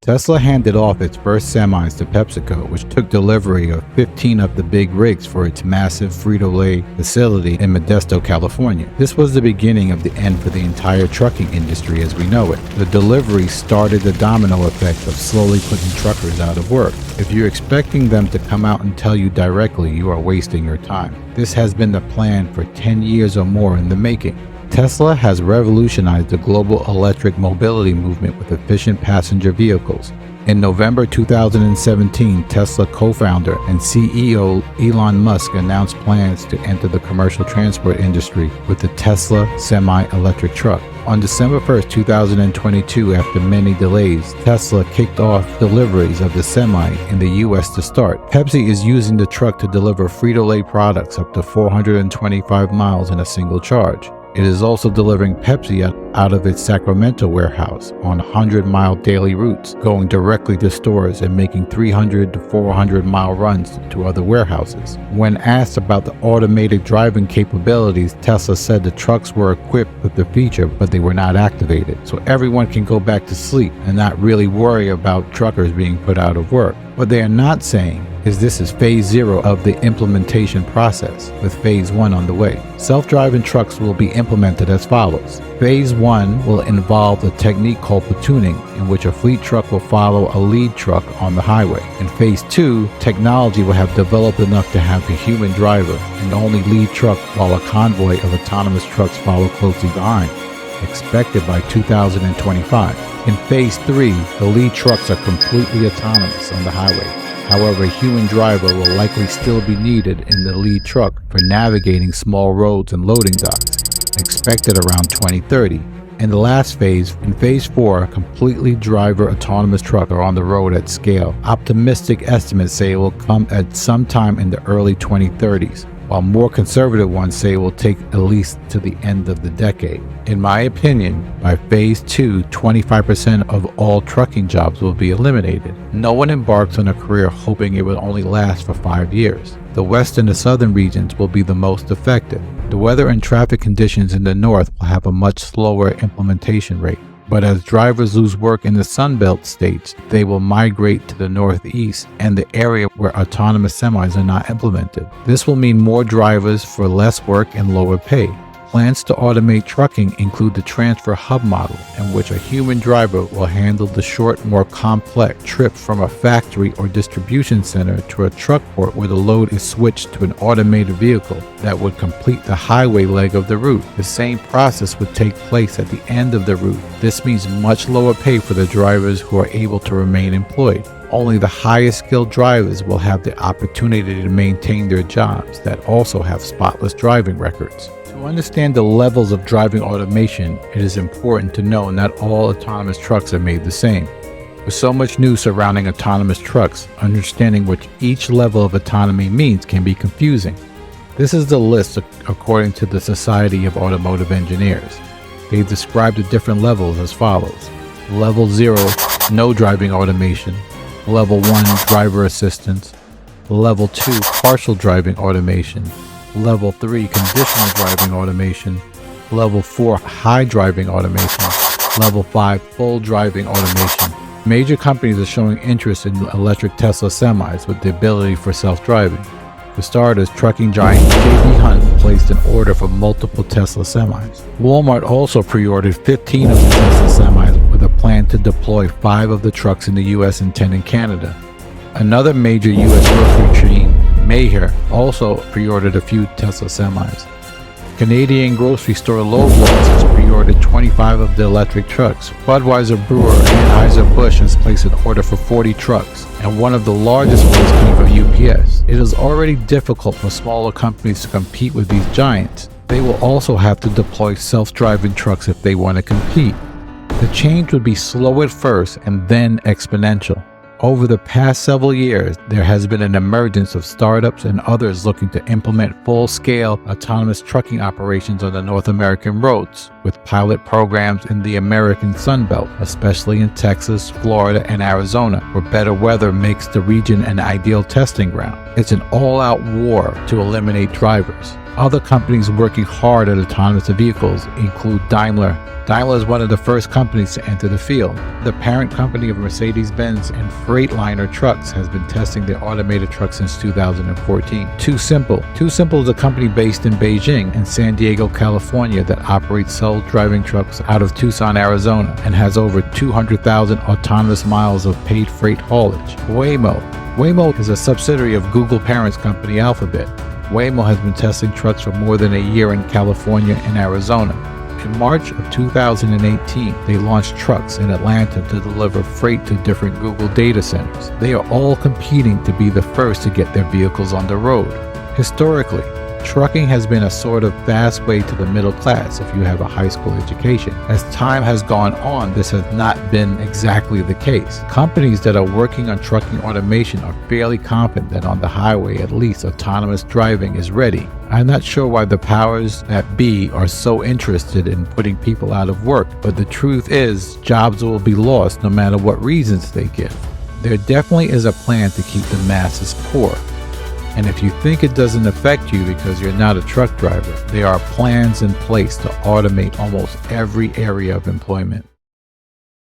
Tesla handed off its first semis to PepsiCo, which took delivery of 15 of the big rigs for its massive Frito-Lay facility in Modesto, California. This was the beginning of the end for the entire trucking industry as we know it. The delivery started the domino effect of slowly putting truckers out of work. If you're expecting them to come out and tell you directly, you are wasting your time. This has been the plan for 10 years or more in the making. Tesla has revolutionized the global electric mobility movement with efficient passenger vehicles. In November 2017, Tesla co-founder and CEO Elon Musk announced plans to enter the commercial transport industry with the Tesla semi-electric truck. On December 1, 2022, after many delays, Tesla kicked off deliveries of the Semi in the U.S. to start. Pepsi is using the truck to deliver Frito-Lay products up to 425 miles in a single charge. It is also delivering Pepsi out of its Sacramento warehouse on 100-mile daily routes, going directly to stores and making 300 to 400-mile runs to other warehouses. When asked about the automated driving capabilities, Tesla said the trucks were equipped with the feature, but they were not activated, so everyone can go back to sleep and not really worry about truckers being put out of work. What they are not saying is this is phase 0 of the implementation process, with phase 1 on the way. Self-driving trucks will be implemented as follows. Phase 1 will involve a technique called platooning, in which a fleet truck will follow a lead truck on the highway. In phase 2, technology will have developed enough to have the human driver and only lead truck while a convoy of autonomous trucks follow closely behind, expected by 2025. In phase 3, the lead trucks are completely autonomous on the highway. However, a human driver will likely still be needed in the lead truck for navigating small roads and loading docks, expected around 2030. In the last phase, in phase 4, completely driver autonomous trucks are on the road at scale. Optimistic estimates say it will come at some time in the early 2030s, while more conservative ones say it will take at least to the end of the decade. In my opinion, by phase 2, 25% of all trucking jobs will be eliminated. No one embarks on a career hoping it will only last for 5 years. The west and the southern regions will be the most affected. The weather and traffic conditions in the north will have a much slower implementation rate. But as drivers lose work in the Sunbelt states, they will migrate to the northeast and the area where autonomous semis are not implemented. This will mean more drivers for less work and lower pay. Plans to automate trucking include the transfer hub model, in which a human driver will handle the short, more complex trip from a factory or distribution center to a truck port where the load is switched to an automated vehicle that would complete the highway leg of the route. The same process would take place at the end of the route. This means much lower pay for the drivers who are able to remain employed. Only the highest skilled drivers will have the opportunity to maintain their jobs that also have spotless driving records. To understand the levels of driving automation, it is important to know not all autonomous trucks are made the same. With so much news surrounding autonomous trucks, understanding what each level of autonomy means can be confusing. This is the list according to the Society of Automotive Engineers. They describe the different levels as follows. Level 0, no driving automation. Level 1, driver assistance. Level 2, partial driving automation. Level 3, conditional driving automation. Level 4, high driving automation. Level 5, full driving automation. Major companies are showing interest in electric Tesla semis with the ability for self-driving. For starters, trucking giant J.B. Hunt placed an order for multiple Tesla semis. Walmart also pre-ordered 15 of the Tesla semis with a plan to deploy 5 of the trucks in the U.S. and 10 in Canada. Another major U.S. grocery chain, Mayher, also pre-ordered a few Tesla semis. Canadian grocery store Loblaws has pre-ordered 25 of the electric trucks. Budweiser brewer Anheuser-Busch has placed an order for 40 trucks, and one of the largest orders came from UPS. It is already difficult for smaller companies to compete with these giants. They will also have to deploy self-driving trucks if they want to compete. The change would be slow at first and then exponential. Over the past several years, there has been an emergence of startups and others looking to implement full-scale autonomous trucking operations on the North American roads, with pilot programs in the American Sunbelt, especially in Texas, Florida, and Arizona, where better weather makes the region an ideal testing ground. It's an all-out war to eliminate drivers. Other companies working hard at autonomous vehicles include Daimler. Daimler is one of the first companies to enter the field. The parent company of Mercedes-Benz and Freightliner Trucks has been testing their automated trucks since 2014. Too Simple. Too Simple is a company based in Beijing and San Diego, California that operates self-driving trucks out of Tucson, Arizona and has over 200,000 autonomous miles of paid freight haulage. Waymo. Waymo is a subsidiary of Google parent company Alphabet. Waymo has been testing trucks for more than a year in California and Arizona. In March of 2018, they launched trucks in Atlanta to deliver freight to different Google data centers. They are all competing to be the first to get their vehicles on the road. Historically, trucking has been a sort of fast way to the middle class if you have a high school education. As time has gone on, this has not been exactly the case. Companies that are working on trucking automation are fairly confident that on the highway, at least autonomous driving is ready. I'm not sure why the powers that be are so interested in putting people out of work, but the truth is jobs will be lost no matter what reasons they give. There definitely is a plan to keep the masses poor. And if you think it doesn't affect you because you're not a truck driver, there are plans in place to automate almost every area of employment.